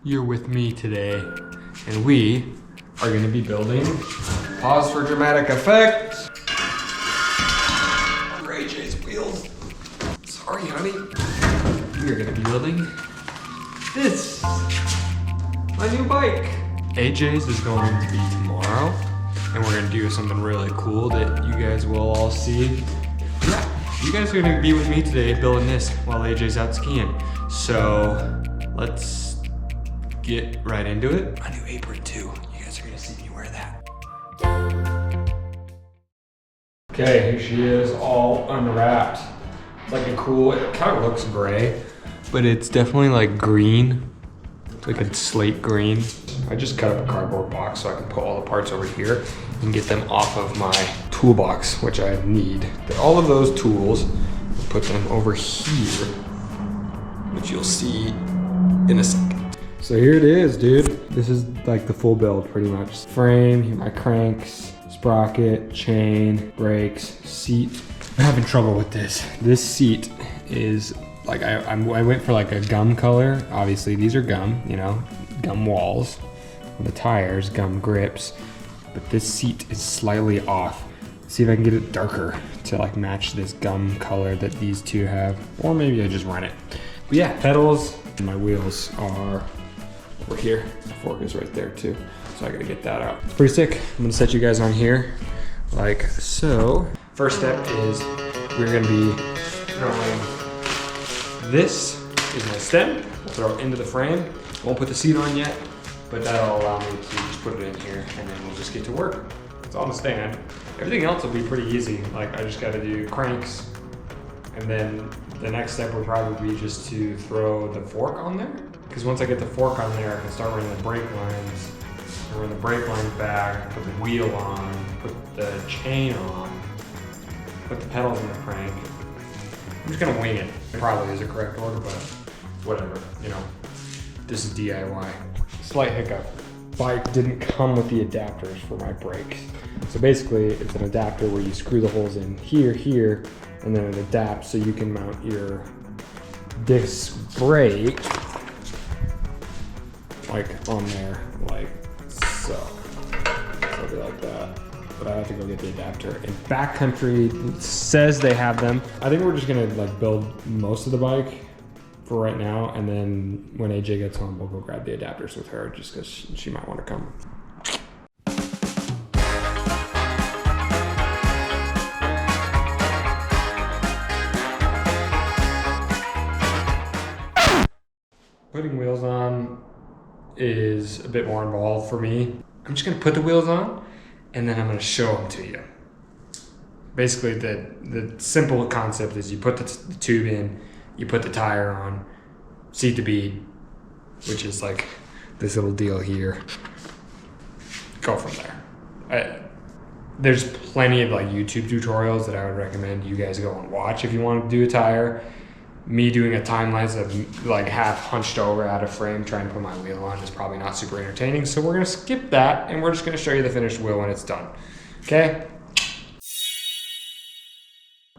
You're with me today, and we are going to be building, pause for dramatic effect, AJ's wheels. Sorry, honey. We are going to be building this, my new bike. AJ's is going to be tomorrow, and we're going to do something really cool that you guys will all see. Yeah, you guys are going to be with me today building this while AJ's out skiing. So let's get right into it. My new apron too. You guys are gonna see me wear that. Okay, here she is, all unwrapped. Like a cool, it kind of looks gray, but it's definitely like green. It's like a slate green. I just cut up a cardboard box so I can put all the parts over here and get them off of my toolbox, which I need. All of those tools, put them over here, which you'll see in a second. So here it is, dude. This is like the full build pretty much. Frame, my cranks, sprocket, chain, brakes, seat. I'm having trouble with this. This seat is like, I went for like a gum color. Obviously these are gum, you know, gum walls. On the tires, gum grips. But this seat is slightly off. Let's see if I can get it darker to like match this gum color that these two have. Or maybe I just run it. But yeah, pedals. My wheels are over here. The fork is right there too. So I gotta get that out. It's pretty sick. I'm gonna set you guys on here like so. First step is we're gonna be throwing, this is my stem. We'll throw it into the frame. Won't put the seat on yet, but that'll allow me to just put it in here and then we'll just get to work. It's on the stand. Everything else will be pretty easy. Like I just gotta do cranks, and then the next step would probably be just to throw the fork on there. Because once I get the fork on there, I can start running the brake lines. Run the brake lines back, put the wheel on, put the chain on, put the pedals in the crank. I'm just gonna wing it. It probably is a correct order, but whatever, you know. This is DIY. Slight hiccup. Bike didn't come with the adapters for my brakes. So basically, it's an adapter where you screw the holes in here, here, and then it adapts so you can mount your disc brake like on there, like so. So it'll be like that. But I have to go get the adapter. And Backcountry says they have them. I think we're just gonna like build most of the bike for right now, and then when AJ gets home, we'll go grab the adapters with her just because she might want to come. Putting wheels on is a bit more involved for me. I'm just gonna put the wheels on and then I'm gonna show them to you. Basically the simple concept is you put the tube in, you put the tire on, seat the bead, which is like this little deal here. Go from there. There's plenty of like YouTube tutorials that I would recommend you guys go and watch if you want to do a tire. Me doing a time lapse of like half hunched over out of frame trying to put my wheel on is probably not super entertaining. So we're gonna skip that and we're just gonna show you the finished wheel when it's done. Okay?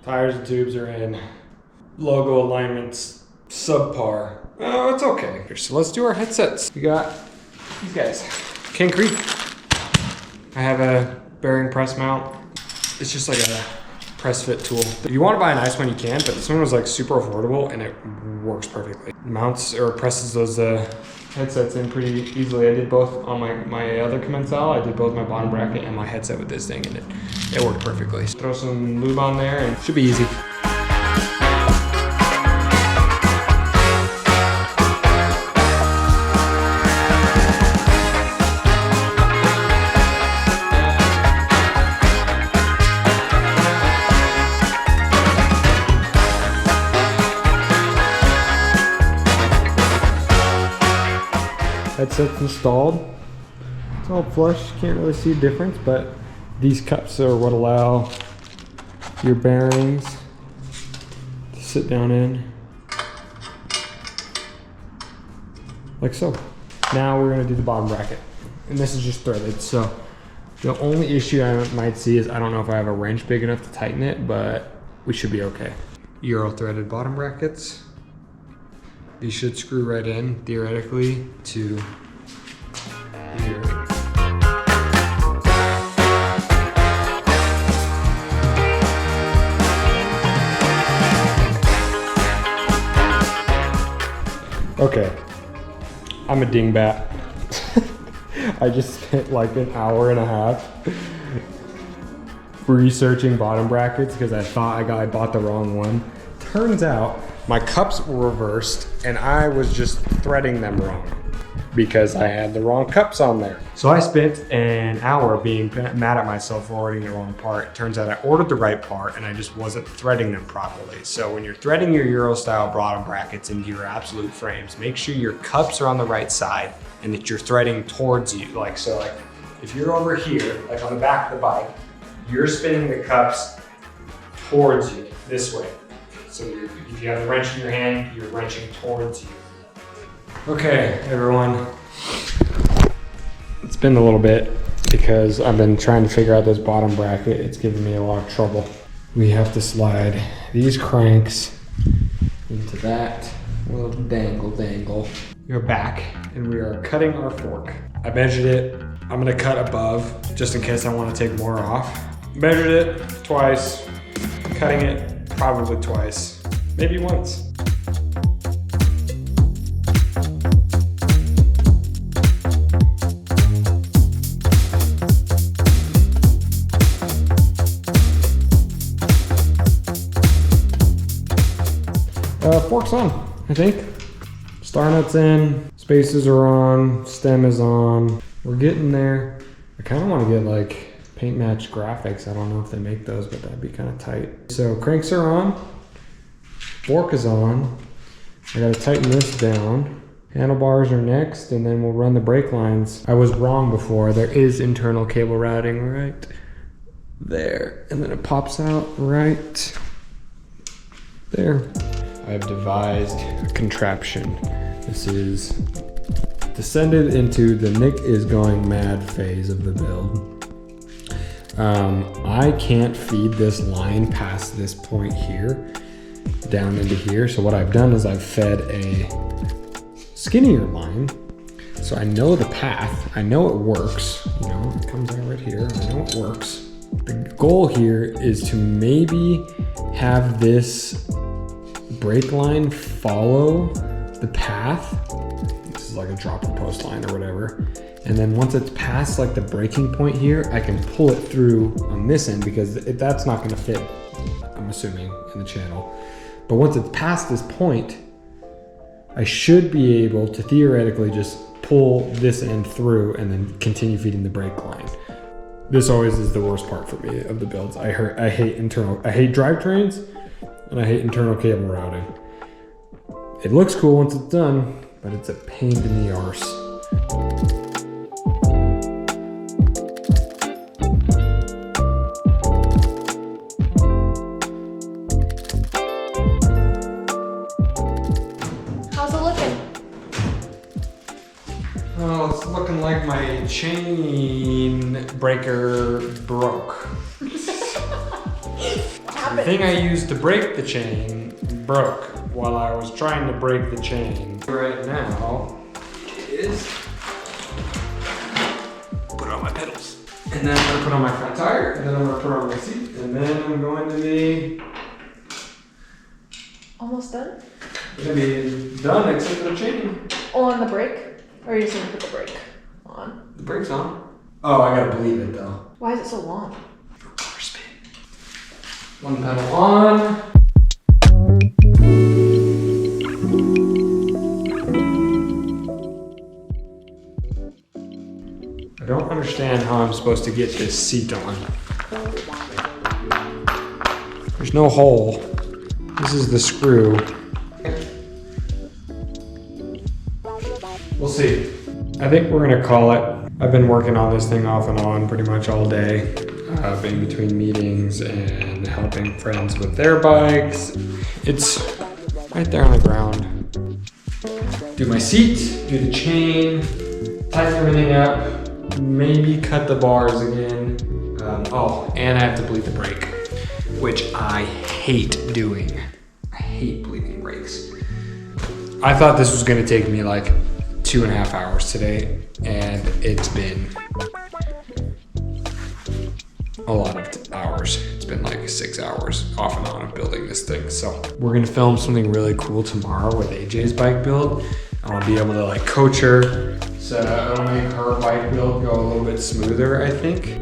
Tires and tubes are in. Logo alignments, subpar. Oh, it's okay. So let's do our headsets. We got these guys. King Creek. I have a bearing press mount. It's just like a press fit tool. If you want to buy a nice one, you can, but this one was like super affordable and it works perfectly. Mounts or presses those headsets in pretty easily. I did both on my other Commencal. I did both my bottom bracket and my headset with this thing, and it worked perfectly. Throw some lube on there and it should be easy. Headset's installed. It's all flush, can't really see a difference, but these cups are what allow your bearings to sit down in, like so. Now we're gonna do the bottom bracket, and this is just threaded, so the only issue I might see is I don't know if I have a wrench big enough to tighten it, but we should be okay. Euro threaded bottom brackets. These should screw right in, theoretically, to here. Okay, I'm a dingbat. I just spent like an hour and a half researching bottom brackets because I thought I bought the wrong one. Turns out my cups were reversed and I was just threading them wrong because I had the wrong cups on there. So I spent an hour being mad at myself for ordering the wrong part. Turns out I ordered the right part and I just wasn't threading them properly. So when you're threading your Euro style bottom brackets into your Absolut frames, make sure your cups are on the right side and that you're threading towards you. Like if you're over here, like on the back of the bike, you're spinning the cups towards you this way. So if you have the wrench in your hand, you're wrenching towards you. Okay, everyone. It's been a little bit because I've been trying to figure out this bottom bracket. It's giving me a lot of trouble. We have to slide these cranks into that little dangle. We are back and we are cutting our fork. I measured it. I'm gonna cut above just in case I want to take more off. Measured it twice, cutting it probably twice, maybe once. Fork's on, I think. Star nut's in, spaces are on, stem is on. We're getting there. I kind of want to get like paint match graphics. I don't know if they make those, but that'd be kind of tight. So cranks are on, fork is on. I gotta tighten this down. Handlebars are next, and then we'll run the brake lines. I was wrong before. There is internal cable routing right there, and then it pops out right there. I've devised a contraption. This is descended into the Nick is going mad phase of the build. I can't feed this line past this point here, down into here. So what I've done is I've fed a skinnier line. So I know the path, I know it works. You know, it comes out right here, I know it works. The goal here is to maybe have this brake line follow the path. This is like a dropper post line or whatever. And then once it's past like the braking point here, I can pull it through on this end because that's not gonna fit, I'm assuming, in the channel. But once it's past this point, I should be able to theoretically just pull this end through and then continue feeding the brake line. This always is the worst part for me of the builds. I hate drivetrains, and I hate internal cable routing. It looks cool once it's done, but it's a pain in the arse. How's it looking? Oh, it's looking like my chain breaker broke. The thing I used to break the chain broke while I was trying to break the chain. Right now is put on my pedals. And then I'm gonna put on my front tire, and then I'm gonna put on my seat, and then I'm going to be Almost done? I'm gonna be done except for the chain. On the brake? Or are you just gonna put the brake on? The brake's on. Oh, I gotta believe it though. Why is it so long? Car spin. One pedal on. I don't understand how I'm supposed to get this seat on. There's no hole. This is the screw. We'll see. I think we're gonna call it. I've been working on this thing off and on pretty much all day. In between meetings and helping friends with their bikes. It's right there on the ground. Do my seat, do the chain, tighten everything up, maybe cut the bars again. And I have to bleed the brake, which I hate doing. I hate bleeding brakes. I thought this was gonna take me like 2.5 hours today, and it's been a lot of hours. It's been like 6 hours off and on of building this thing. So we're gonna film something really cool tomorrow with AJ's bike build. I'll be able to like coach her, so it'll make her bike build go a little bit smoother, I think.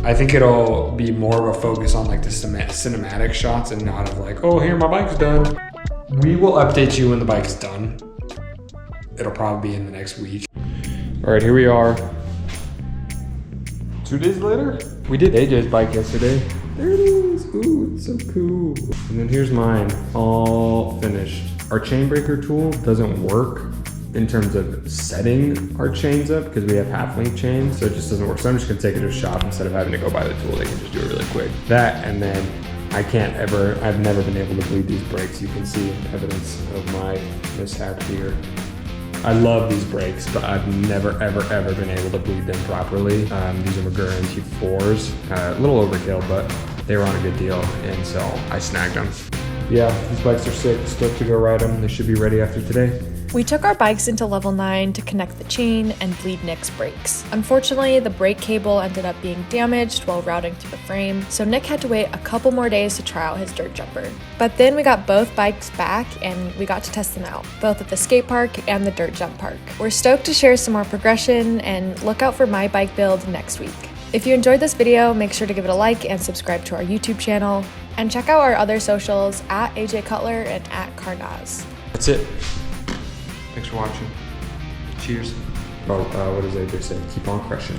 I think it'll be more of a focus on like the cinematic shots and not of like, oh, here, my bike's done. We will update you when the bike's done. It'll probably be in the next week. All right, here we are. 2 days later, we did AJ's bike yesterday. There it is. Ooh, it's so cool. And then here's mine, all finished. Our chain breaker tool doesn't work in terms of setting our chains up because we have half length chains, so it just doesn't work. So I'm just gonna take it to a shop instead of having to go buy the tool. They can just do it really quick. That, and then I've never been able to bleed these brakes. You can see evidence of my mishap here. I love these brakes, but I've never, ever been able to bleed them properly. These are Magura MT4s, a little overkill, but they were on a good deal, and so I snagged them. Yeah, these bikes are sick. Stoked to go ride them. They should be ready after today. We took our bikes into level 9 to connect the chain and bleed Nic's brakes. Unfortunately, the brake cable ended up being damaged while routing through the frame, so Nic had to wait a couple more days to try out his dirt jumper. But then we got both bikes back and we got to test them out, both at the skate park and the dirt jump park. We're stoked to share some more progression and look out for my bike build next week. If you enjoyed this video, make sure to give it a like and subscribe to our YouTube channel, and check out our other socials at AJ Cutler and at Carnazzo. That's it. Thanks for watching. Cheers. Oh, what does AJ say? Keep on crushing.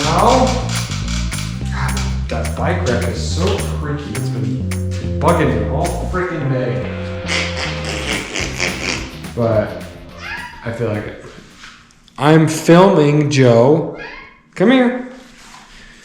Now, God, that bike rack is so creaky. It's been bugging me all freaking day. But I feel like it. I'm filming, Joe. Come here.